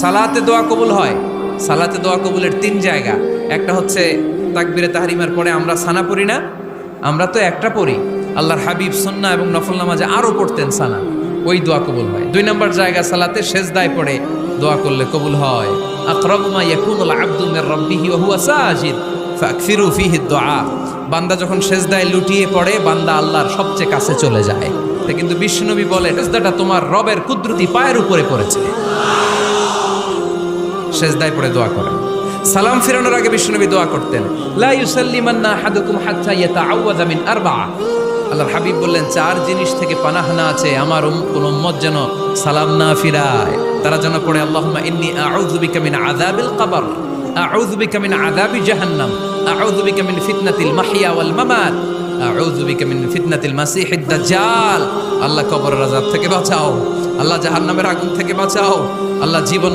সালাতে দোয়া কবুল হয়। সালাতে দোয়া কবুলের 3 জায়গা। একটা হচ্ছে তাকবীরে তাহরিমার পরে আমরা সানা পড়ি না, আমরা তো একটা পড়ি। আল্লাহর হাবিব সুন্নাহ এবং নফল নামাজে আরো পড়তেন সানা, ওই দোয়া কবুল হয়। 2 নম্বর জায়গা সালাতে সেজদায় পড়ে দোয়া করলে কবুল হয়। আকরাবু মা ইয়াকুনুল আবদু মির রাব্বিহি ওয়া হুয়া সাজিদ ফাকসিরু ফিহি দুআ। বান্দা যখন সেজদায় লুটিয়ে পড়ে বান্দা আল্লাহর সবচেয়ে কাছে চলে যায়। কিন্তু বিশ্বনবী বলে সেজদাটা তোমার রবের কুদরতি পায়ের উপরে পড়েছে। সেজদায় পড়ে দোয়া করেন। সালাম ফিরানোর আগে বিশ্বনবী দোয়া করতেন, লা ইউসাল্লিমান্না আহাদুকুম হাত্তা ইয়াতাআওয়াযা মিন আরবা'a। আল্লাহর হাবিব বললেন 4 জিনিস থেকে পানাহ না আছে আমার কোন উম্মত যেন সালাম না ফিরায়। তারা যেন পড়ে আল্লাহুম্মা ইন্নী আউযু বিকা মিন আযাবিল কবর, আউযু বিকা মিন আযাবি জাহান্নাম, আউযু বিকা মিন ফিতনাতিল মাহইয়া ওয়াল মামাত, আউযু বিকা মিন ফিতনাতিল মাসিহিদ দাজ্জাল। আল্লাহ কবরের আযাব থেকে বাঁচাও, আল্লাহ জাহান্নামের আগুন থেকে বাঁচাও, আল্লাহ জীবন